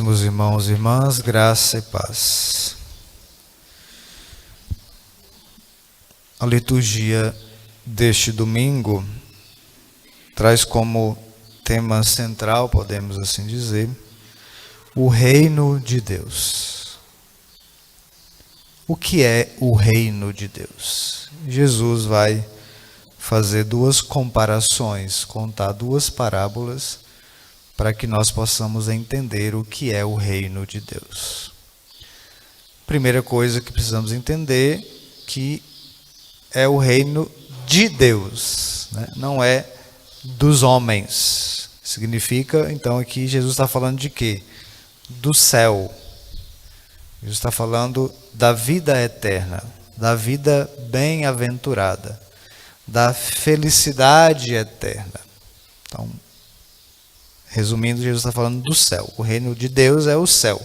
Meus irmãos e irmãs, graça e paz. A liturgia deste domingo traz como tema central, podemos assim dizer, o reino de Deus. O que é o reino de Deus? Jesus vai fazer duas comparações, contar duas parábolas, para que nós possamos entender o que é o reino de Deus. Primeira coisa que precisamos entender, que é o reino de Deus, né? Não é dos homens. Significa, então, aqui Jesus está falando de quê? Do céu. Jesus está falando da vida eterna, da vida bem-aventurada, da felicidade eterna. Então, resumindo, Jesus está falando do céu. O reino de Deus é o céu.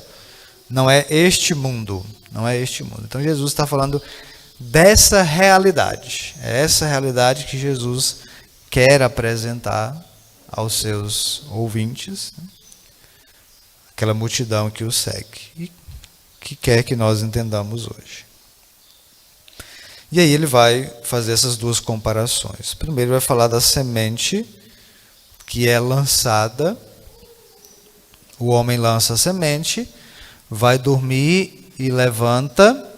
Não é este mundo. Não é este mundo. Então Jesus está falando dessa realidade. É essa realidade que Jesus quer apresentar aos seus ouvintes, né? Aquela multidão que o segue e que quer que nós entendamos hoje. E aí ele vai fazer essas duas comparações. Primeiro vai falar da semente que é lançada. O homem lança a semente, vai dormir e levanta,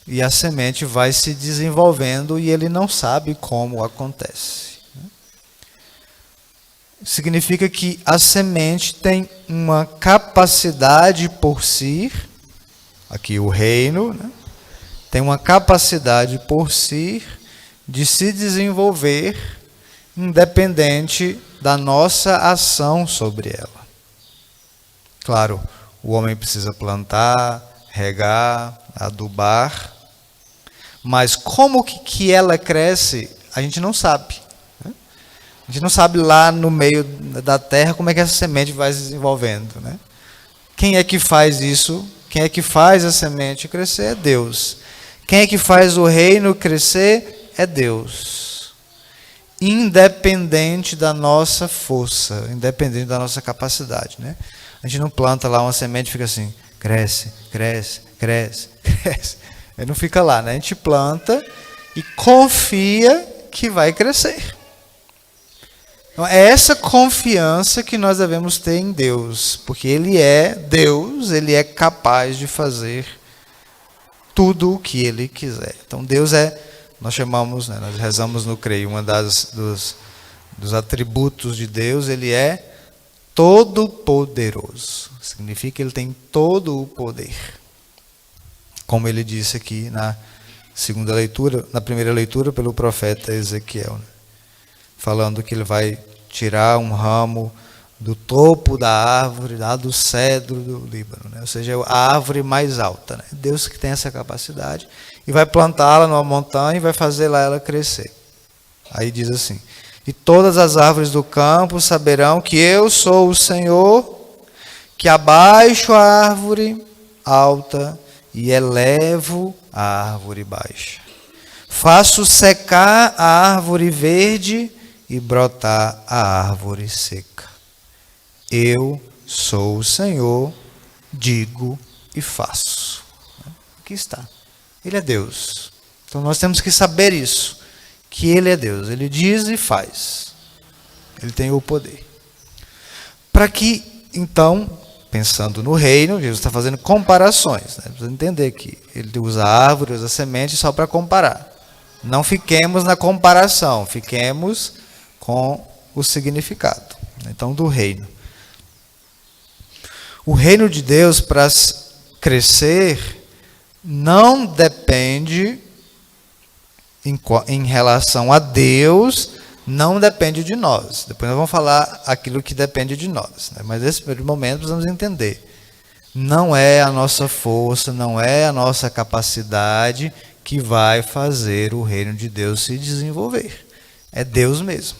e a semente vai se desenvolvendo e ele não sabe como acontece. Significa que a semente tem uma capacidade por si, aqui o reino, né? Tem uma capacidade por si de se desenvolver independente da nossa ação sobre ela. Claro, o homem precisa plantar, regar, adubar, mas como que ela cresce, a gente não sabe. Né? A gente não sabe lá no meio da terra como é que essa semente vai se desenvolvendo. Né? Quem é que faz isso? Quem é que faz a semente crescer? É Deus. Quem é que faz o reino crescer? É Deus. Independente da nossa força, independente da nossa capacidade, né? A gente não planta lá uma semente e fica assim, cresce, cresce, cresce, cresce. Ele não fica lá, né? A gente planta e confia que vai crescer. Então, é essa confiança que nós devemos ter em Deus, porque Ele é Deus, Ele é capaz de fazer tudo o que Ele quiser. Então Deus é, nós chamamos, né, nós rezamos no Creio, dos atributos de Deus, Ele é todo-poderoso. Significa que Ele tem todo o poder. Como Ele disse aqui na segunda leitura, na primeira leitura pelo profeta Ezequiel, né? Falando que Ele vai tirar um ramo do topo da árvore, lá do cedro do Líbano, né? Ou seja, a árvore mais alta, né? Deus que tem essa capacidade e vai plantá-la numa montanha e vai fazer lá ela crescer. Aí diz assim: e todas as árvores do campo saberão que eu sou o Senhor, que abaixo a árvore alta e elevo a árvore baixa. Faço secar a árvore verde e brotar a árvore seca. Eu sou o Senhor, digo e faço. Aqui está. Ele é Deus. Então nós temos que saber isso, que Ele é Deus. Ele diz e faz. Ele tem o poder. Para que, então, pensando no reino, Jesus está fazendo comparações. Né? Precisa entender que Ele usa a árvore, usa a semente só para comparar. Não fiquemos na comparação, fiquemos com o significado. Então, do reino. O reino de Deus, para crescer, não depende, em relação a Deus, não depende de nós. Depois nós vamos falar aquilo que depende de nós. Né? Mas nesse primeiro momento precisamos entender. Não é a nossa força, não é a nossa capacidade que vai fazer o reino de Deus se desenvolver. É Deus mesmo.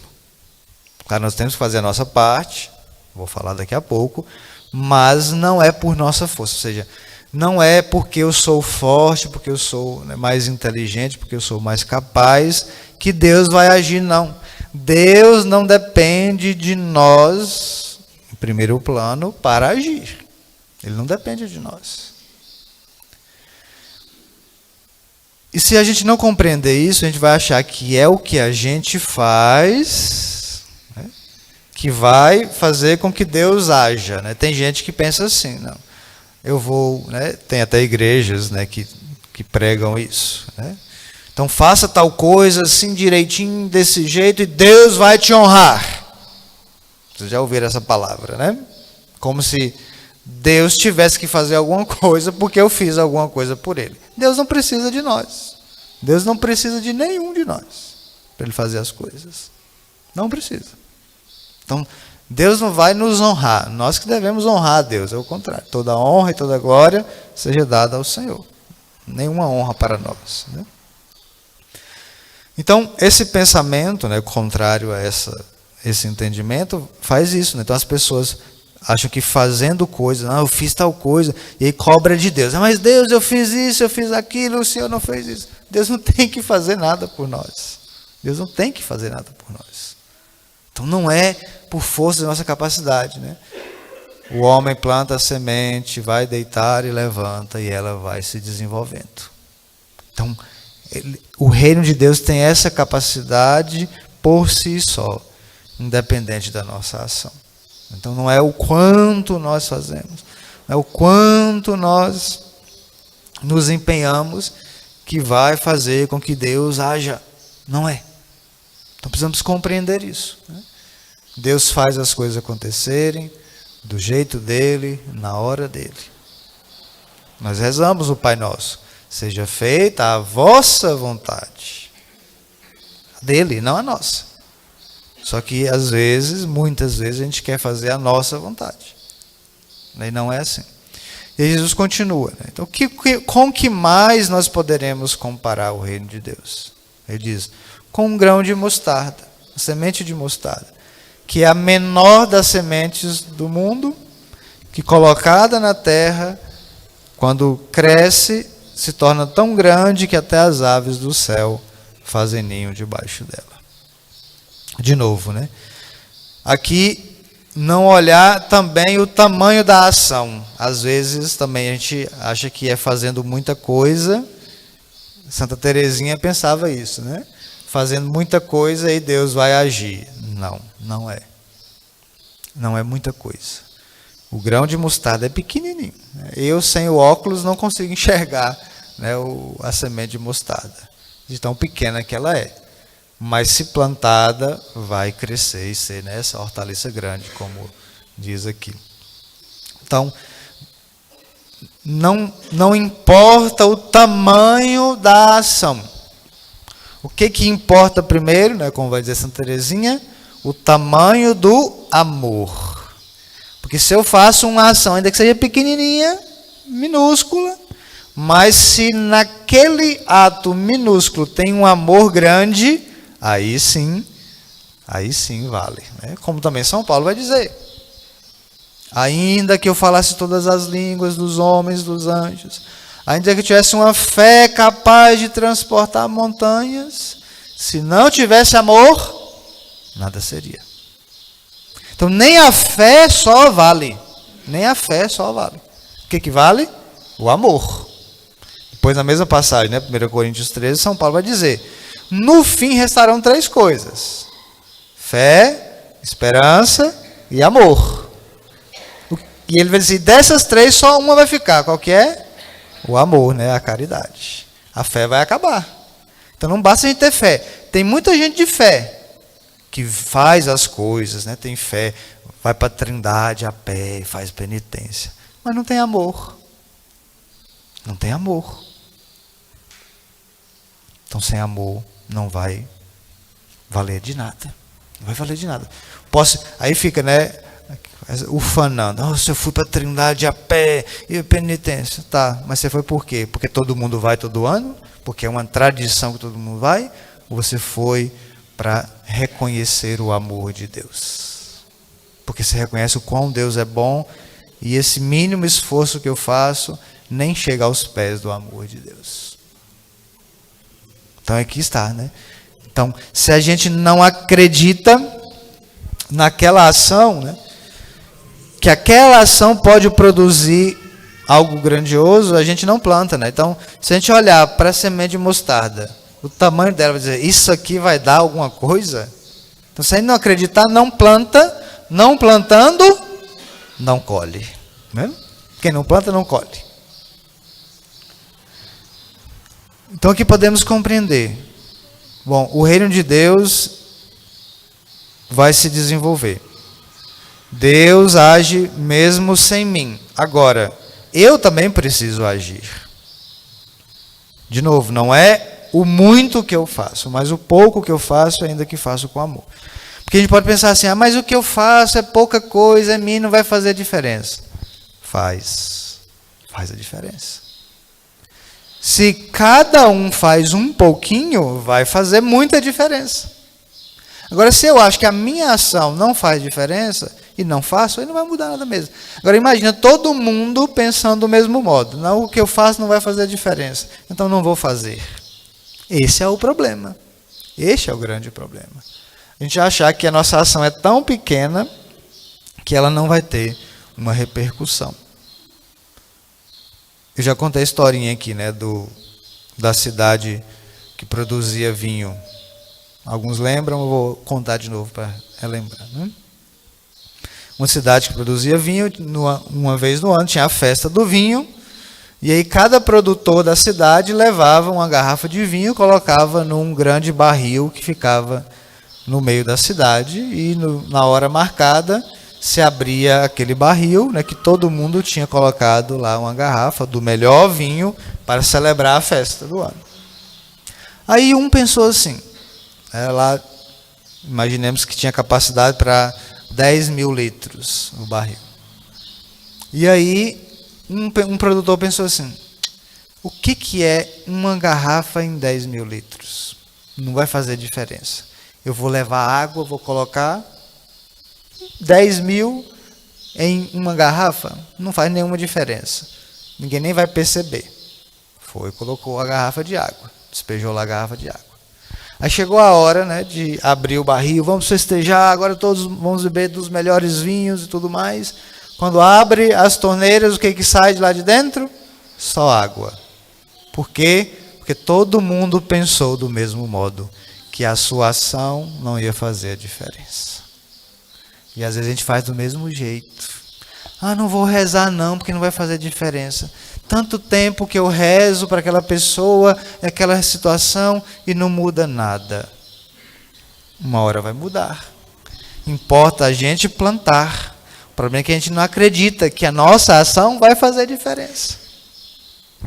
Claro, nós temos que fazer a nossa parte, vou falar daqui a pouco, mas não é por nossa força. Ou seja, não é porque eu sou forte, porque eu sou mais inteligente, porque eu sou mais capaz, que Deus vai agir, não. Deus não depende de nós, em primeiro plano, para agir. Ele não depende de nós. E se a gente não compreender isso, a gente vai achar que é o que a gente faz, né, que vai fazer com que Deus haja. Né? Tem gente que pensa assim, não, eu vou... Né, tem até igrejas, né, que pregam isso. Né? Então faça tal coisa assim direitinho, desse jeito, e Deus vai te honrar. Vocês já ouviram essa palavra, né? Como se Deus tivesse que fazer alguma coisa porque eu fiz alguma coisa por Ele. Deus não precisa de nós. Deus não precisa de nenhum de nós para Ele fazer as coisas. Não precisa. Então, Deus não vai nos honrar. Nós que devemos honrar a Deus. É o contrário. Toda honra e toda glória seja dada ao Senhor. Nenhuma honra para nós. Né? Então, esse pensamento, né, contrário a esse entendimento, faz isso. Né? Então, as pessoas acham que fazendo coisa, eu fiz tal coisa, e aí cobra de Deus. Mas Deus, eu fiz isso, eu fiz aquilo, o Senhor não fez isso. Deus não tem que fazer nada por nós. Deus não tem que fazer nada por nós. Então não é por força da nossa capacidade. Né? O homem planta a semente, vai deitar e levanta, e ela vai se desenvolvendo. Então, o reino de Deus tem essa capacidade por si só, independente da nossa ação. Então não é o quanto nós fazemos, não é o quanto nós nos empenhamos que vai fazer com que Deus haja. Não é. Então precisamos compreender isso. Né? Deus faz as coisas acontecerem do jeito dele, na hora dele. Nós rezamos o Pai Nosso. Seja feita a vossa vontade. A dele, não a nossa. Só que às vezes, muitas vezes, a gente quer fazer a nossa vontade. E não é assim. E Jesus continua. Né? Então, com que mais nós poderemos comparar o reino de Deus? Ele diz, com um grão de mostarda, a semente de mostarda, que é a menor das sementes do mundo, que colocada na terra, quando cresce, se torna tão grande que até as aves do céu fazem ninho debaixo dela. De novo, né? Aqui, não olhar também o tamanho da ação. Às vezes também a gente acha que é fazendo muita coisa. Santa Teresinha pensava isso, né? Fazendo muita coisa e Deus vai agir. Não, não é. Não é muita coisa. O grão de mostarda é pequenininho. Eu, sem o óculos, não consigo enxergar, né, a semente de mostarda. De tão pequena que ela é. Mas se plantada, vai crescer e ser, né, essa hortaliça grande, como diz aqui. Então, não importa o tamanho da ação. O que importa primeiro, né, como vai dizer Santa Teresinha? O tamanho do amor. Porque se eu faço uma ação, ainda que seja pequenininha, minúscula, mas se naquele ato minúsculo tem um amor grande, aí sim vale. Né? Como também São Paulo vai dizer. Ainda que eu falasse todas as línguas dos homens, dos anjos, ainda que eu tivesse uma fé capaz de transportar montanhas, se não tivesse amor, nada seria. Então nem a fé só vale. Nem a fé só vale. O que vale? O amor. Depois na mesma passagem, né, 1 Coríntios 13, São Paulo vai dizer: no fim restarão 3 coisas: fé, esperança e amor. E ele vai dizer, dessas 3, só uma vai ficar. Qual que é? O amor, né? A caridade. A fé vai acabar. Então não basta a gente ter fé. Tem muita gente de fé que faz as coisas, né? Tem fé, vai para a Trindade a pé e faz penitência. Mas não tem amor. Não tem amor. Então sem amor não vai valer de nada. Não vai valer de nada. Aí fica, né, ufanando. Oh, se eu fui para a Trindade a pé e penitência. Tá, mas você foi por quê? Porque todo mundo vai todo ano? Porque é uma tradição que todo mundo vai? Ou você foi para reconhecer o amor de Deus? Porque você reconhece o quão Deus é bom e esse mínimo esforço que eu faço nem chega aos pés do amor de Deus. Então aqui está, né? Então, se a gente não acredita naquela ação, né, que aquela ação pode produzir algo grandioso, a gente não planta, né? Então, se a gente olhar para a semente de mostarda, o tamanho dela vai dizer, isso aqui vai dar alguma coisa? Então, se a gente não acreditar, não planta, não plantando, não colhe. Né? Quem não planta, não colhe. Então, aqui podemos compreender. Bom, o reino de Deus vai se desenvolver. Deus age mesmo sem mim. Agora, eu também preciso agir. De novo, não é o muito que eu faço, mas o pouco que eu faço, ainda que faço com amor. Porque a gente pode pensar assim, mas o que eu faço é pouca coisa, a mim não vai fazer diferença. Faz a diferença. Se cada um faz um pouquinho, vai fazer muita diferença. Agora, se eu acho que a minha ação não faz diferença, e não faço, aí não vai mudar nada mesmo. Agora, imagina todo mundo pensando do mesmo modo. Não, o que eu faço não vai fazer diferença, então não vou fazer. Esse é o problema. Este é o grande problema. A gente achar que a nossa ação é tão pequena que ela não vai ter uma repercussão. Eu já contei a historinha aqui, né, da cidade que produzia vinho. Alguns lembram, eu vou contar de novo para relembrar. Né? Uma cidade que produzia vinho, uma vez no ano tinha a festa do vinho, e aí cada produtor da cidade levava uma garrafa de vinho, colocava num grande barril que ficava no meio da cidade, e na hora marcada se abria aquele barril, né, que todo mundo tinha colocado lá uma garrafa do melhor vinho para celebrar a festa do ano. Aí um pensou assim, lá, imaginemos que tinha capacidade para 10 mil litros o barril. E aí um produtor pensou assim, o que é uma garrafa em 10 mil litros? Não vai fazer diferença. Eu vou levar água, vou colocar 10 mil em uma garrafa, não faz nenhuma diferença. Ninguém nem vai perceber. Colocou a garrafa de água, despejou lá a garrafa de água. Aí chegou a hora, né, de abrir o barril, vamos festejar, agora todos vamos beber dos melhores vinhos e tudo mais. Quando abre as torneiras, o que sai de lá de dentro? Só água. Por quê? Porque todo mundo pensou do mesmo modo, que a sua ação não ia fazer a diferença. E às vezes a gente faz do mesmo jeito. Não vou rezar não, porque não vai fazer diferença. Tanto tempo que eu rezo para aquela pessoa, aquela situação, e não muda nada. Uma hora vai mudar. Importa a gente plantar. O problema é que a gente não acredita que a nossa ação vai fazer diferença.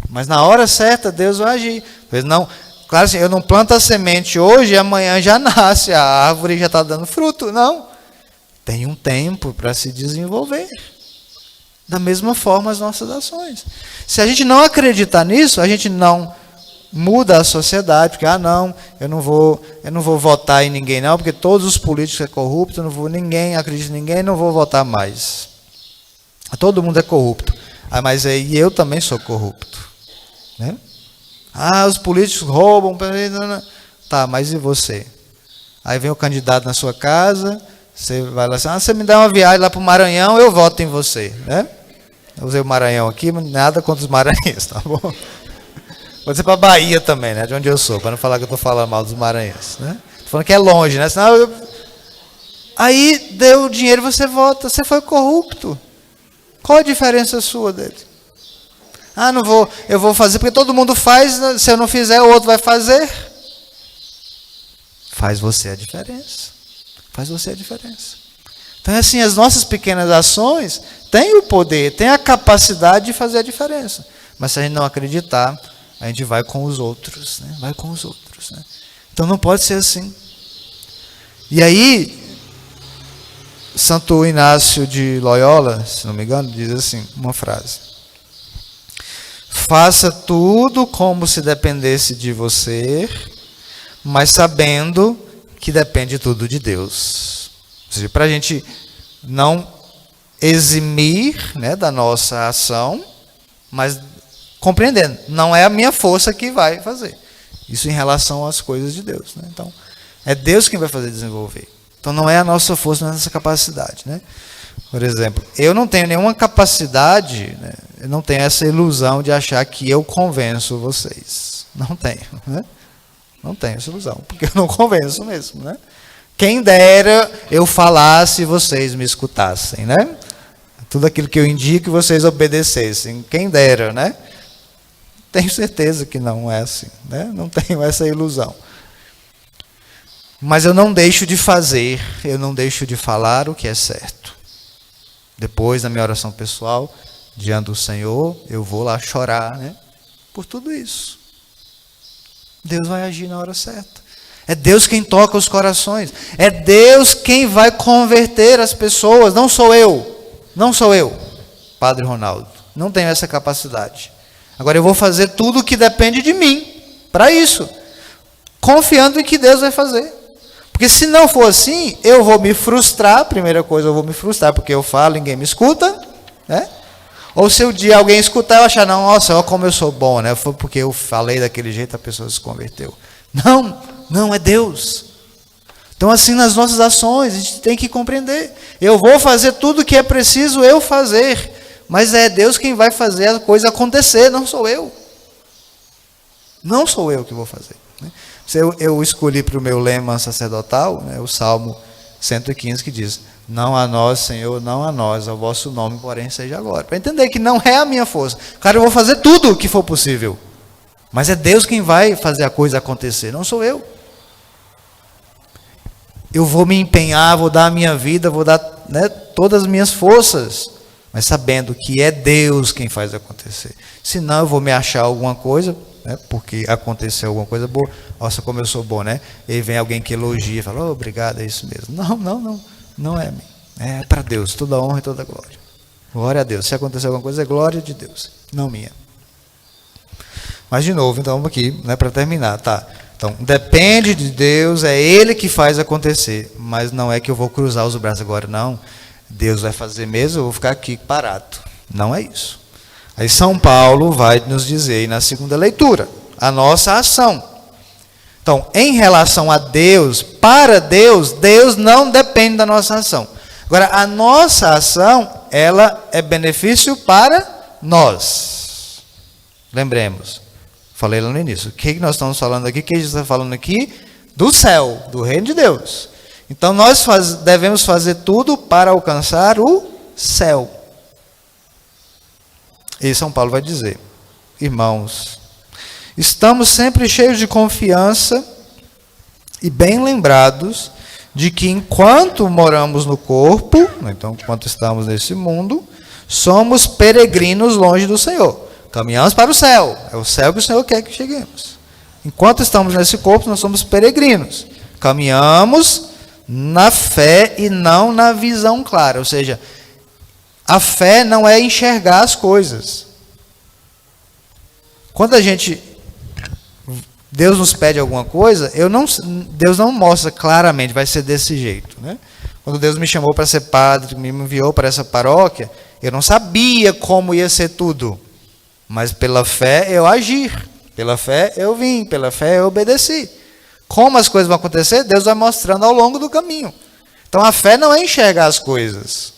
Mas na hora certa, Deus vai agir. Não, claro assim, eu não planto a semente hoje e amanhã já nasce, a árvore já está dando fruto. Não. Tem um tempo para se desenvolver. Da mesma forma as nossas ações. Se a gente não acreditar nisso, a gente não muda a sociedade, porque não, eu não vou votar em ninguém não, porque todos os políticos são corruptos, ninguém acredita em ninguém, não vou votar mais. Todo mundo é corrupto. Mas aí eu também sou corrupto. Né? Os políticos roubam. Tá, mas e você? Aí vem o candidato na sua casa, você vai lá assim, você me dá uma viagem lá para o Maranhão, eu voto em você. Né? Eu usei o Maranhão aqui, nada contra os maranhenses, tá bom? Pode ser para a Bahia também, né? De onde eu sou, para não falar que eu estou falando mal dos maranhenses. Né? Estou falando que é longe, né? Senão aí deu o dinheiro e você vota, você foi corrupto. Qual a diferença sua dele? Eu vou fazer porque todo mundo faz, se eu não fizer, o outro vai fazer. Faz você a diferença. Faz você a diferença. Então, assim, as nossas pequenas ações têm o poder, têm a capacidade de fazer a diferença. Mas se a gente não acreditar, a gente vai com os outros. Né? Vai com os outros. Né? Então, não pode ser assim. E aí, Santo Inácio de Loyola, se não me engano, diz assim, uma frase. Faça tudo como se dependesse de você, mas sabendo que depende tudo de Deus. Ou seja, para a gente não eximir, né, da nossa ação, mas compreendendo, não é a minha força que vai fazer. Isso em relação às coisas de Deus. Né? Então, é Deus quem vai fazer desenvolver. Então, não é a nossa força, não é a nossa capacidade. Né? Por exemplo, eu não tenho nenhuma capacidade, né? Eu não tenho essa ilusão de achar que eu convenço vocês. Não tenho, né? Não tenho essa ilusão, porque eu não convenço mesmo, né? Quem dera eu falasse e vocês me escutassem, né? Tudo aquilo que eu indico vocês obedecessem. Quem dera, né? Tenho certeza que não é assim, né? Não tenho essa ilusão. Mas eu não deixo de fazer, eu não deixo de falar o que é certo. Depois, na minha oração pessoal, diante do Senhor, eu vou lá chorar, né? Por tudo isso. Deus vai agir na hora certa. É Deus quem toca os corações. É Deus quem vai converter as pessoas. Não sou eu. Não sou eu, Padre Ronaldo. Não tenho essa capacidade. Agora eu vou fazer tudo o que depende de mim. Para isso. Confiando em que Deus vai fazer. Porque se não for assim, eu vou me frustrar. Primeira coisa, eu vou me frustrar porque eu falo, ninguém me escuta, né? Ou se um dia alguém escutar, eu achar, não, nossa, olha como eu sou bom, né? Foi porque eu falei daquele jeito, a pessoa se converteu. Não, é Deus. Então, assim, nas nossas ações, a gente tem que compreender. Eu vou fazer tudo o que é preciso eu fazer, mas é Deus quem vai fazer a coisa acontecer, não sou eu. Não sou eu que vou fazer. Eu escolhi para o meu lema sacerdotal, né, o Salmo 115, que diz: não a nós, Senhor, não a nós, ao vosso nome, porém, seja agora. Para entender que não é a minha força. Cara, eu vou fazer tudo o que for possível. Mas é Deus quem vai fazer a coisa acontecer, não sou eu. Eu vou me empenhar, vou dar a minha vida, vou dar, né, todas as minhas forças, mas sabendo que é Deus quem faz acontecer. Senão eu vou me achar alguma coisa, né, porque aconteceu alguma coisa boa. Nossa, como eu sou bom, né? E vem alguém que elogia e fala, oh, obrigado, é isso mesmo. Não é mim. É para Deus, toda honra e toda glória. Glória a Deus. Se acontecer alguma coisa, é glória de Deus, não minha. Mas de novo, então, aqui, né, para terminar, tá? Então, depende de Deus, é Ele que faz acontecer, mas não é que eu vou cruzar os braços agora, não. Deus vai fazer mesmo, eu vou ficar aqui parado. Não é isso. Aí São Paulo vai nos dizer, aí na segunda leitura, a nossa ação. Então, em relação a Deus, para Deus, Deus não depende da nossa ação. Agora, a nossa ação, ela é benefício para nós. Lembremos. Falei lá no início. O que nós estamos falando aqui? O que a gente está falando aqui? Do céu, do reino de Deus. Então, nós devemos fazer tudo para alcançar o céu. E São Paulo vai dizer, irmãos, estamos sempre cheios de confiança e bem lembrados de que enquanto moramos no corpo, então, enquanto estamos nesse mundo, somos peregrinos longe do Senhor. Caminhamos para o céu. É o céu que o Senhor quer que cheguemos. Enquanto estamos nesse corpo, nós somos peregrinos. Caminhamos na fé e não na visão clara. Ou seja, a fé não é enxergar as coisas. Quando Deus nos pede alguma coisa, Deus não mostra claramente, vai ser desse jeito, né? Quando Deus me chamou para ser padre, me enviou para essa paróquia, eu não sabia como ia ser tudo. Mas pela fé eu agi, pela fé eu vim, pela fé eu obedeci. Como as coisas vão acontecer, Deus vai mostrando ao longo do caminho. Então a fé não é enxergar as coisas.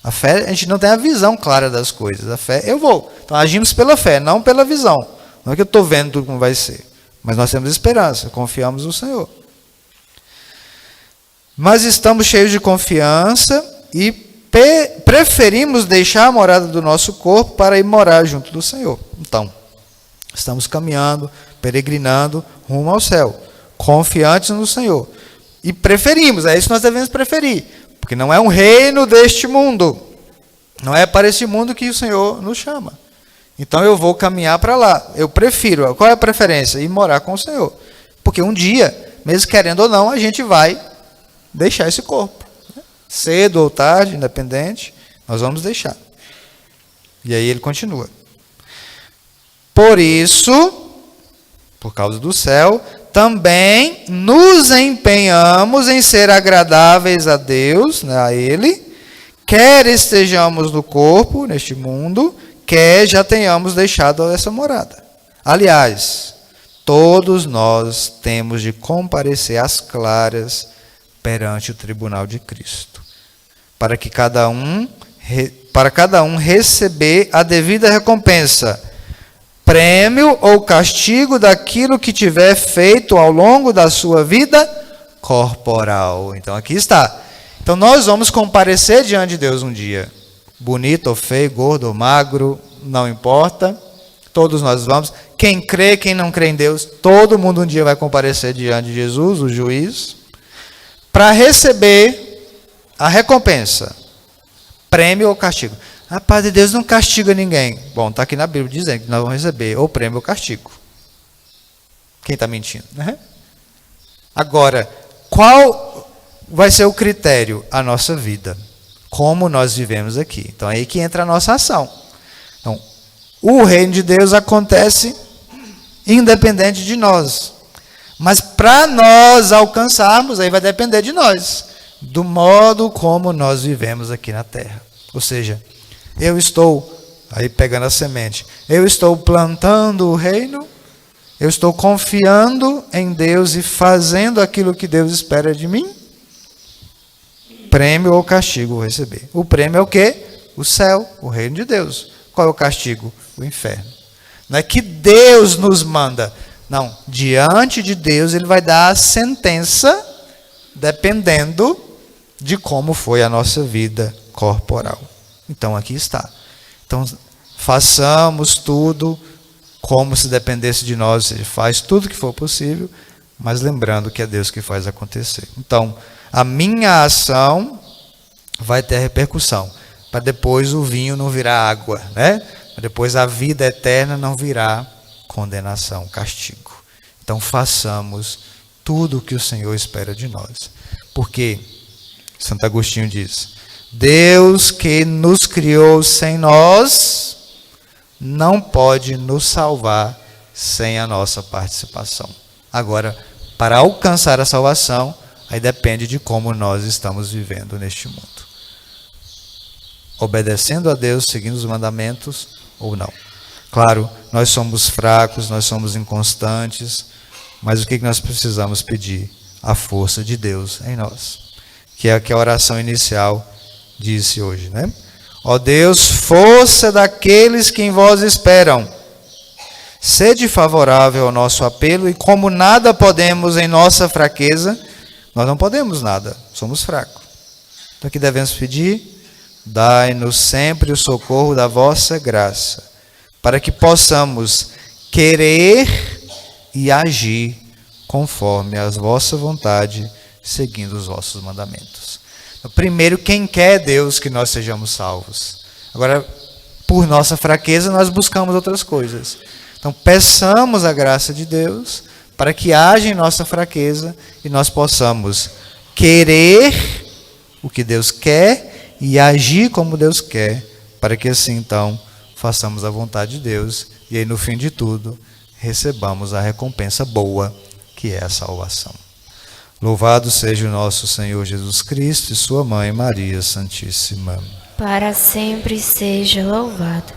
A fé, a gente não tem a visão clara das coisas. A fé, eu vou. Então agimos pela fé, não pela visão. Não é que eu estou vendo tudo como vai ser. Mas nós temos esperança, confiamos no Senhor. Mas estamos cheios de confiança e preferimos deixar a morada do nosso corpo para ir morar junto do Senhor. Então, estamos caminhando, peregrinando rumo ao céu, confiantes no Senhor. E preferimos, é isso que nós devemos preferir, porque não é um reino deste mundo, não é para este mundo que o Senhor nos chama. Então eu vou caminhar para lá, eu prefiro, qual é a preferência? Ir morar com o Senhor. Porque um dia, mesmo querendo ou não, a gente vai deixar esse corpo. Cedo ou tarde, independente, nós vamos deixar. E aí ele continua. Por isso, por causa do céu, também nos empenhamos em ser agradáveis a Deus, né, a Ele, quer estejamos no corpo, neste mundo, quer já tenhamos deixado essa morada. Aliás, todos nós temos de comparecer às claras perante o tribunal de Cristo. para cada um receber a devida recompensa, prêmio ou castigo daquilo que tiver feito ao longo da sua vida corporal. Então aqui está. Então nós vamos comparecer diante de Deus um dia. Bonito ou feio, gordo ou magro, não importa. Todos nós vamos. Quem crê, quem não crê em Deus, todo mundo um dia vai comparecer diante de Jesus, o juiz, para receber a recompensa, prêmio ou castigo. A paz de Deus não castiga ninguém. Bom, está aqui na Bíblia dizendo que nós vamos receber ou prêmio ou castigo. Quem está mentindo? Né? Agora, qual vai ser o critério? A nossa vida. Como nós vivemos aqui. Então, é aí que entra a nossa ação. Então, o reino de Deus acontece independente de nós. Mas para nós alcançarmos, aí vai depender de nós. Do modo como nós vivemos aqui na terra. Ou seja, eu estou, aí pegando a semente, eu estou plantando o reino, eu estou confiando em Deus e fazendo aquilo que Deus espera de mim, prêmio ou castigo vou receber. O prêmio é o quê? O céu, o reino de Deus. Qual é o castigo? O inferno. Não é que Deus nos manda, não, diante de Deus ele vai dar a sentença, dependendo de como foi a nossa vida corporal. Então, aqui está. Então, façamos tudo como se dependesse de nós. Ou seja, faz tudo que for possível, mas lembrando que é Deus que faz acontecer. Então, a minha ação vai ter repercussão. Para depois o vinho não virar água, né? Para depois a vida eterna não virar condenação, castigo. Então, façamos tudo o que o Senhor espera de nós. Porque, Santo Agostinho diz, Deus que nos criou sem nós, não pode nos salvar sem a nossa participação. Agora, para alcançar a salvação, aí depende de como nós estamos vivendo neste mundo. Obedecendo a Deus, seguindo os mandamentos ou não. Claro, nós somos fracos, nós somos inconstantes, mas o que nós precisamos pedir? A força de Deus em nós. Que é o que a oração inicial disse hoje, né? Ó Deus, força daqueles que em vós esperam. Sede favorável ao nosso apelo, e como nada podemos em nossa fraqueza, nós não podemos nada, somos fracos. Então o que devemos pedir? Dai-nos sempre o socorro da vossa graça, para que possamos querer e agir conforme a vossa vontade, seguindo os vossos mandamentos. Então, primeiro, quem quer Deus que nós sejamos salvos. Agora, por nossa fraqueza, nós buscamos outras coisas. Então, peçamos a graça de Deus para que haja em nossa fraqueza e nós possamos querer o que Deus quer e agir como Deus quer, para que assim, então, façamos a vontade de Deus e aí, no fim de tudo, recebamos a recompensa boa, que é a salvação. Louvado seja o nosso Senhor Jesus Cristo e sua Mãe Maria Santíssima. Para sempre seja louvado.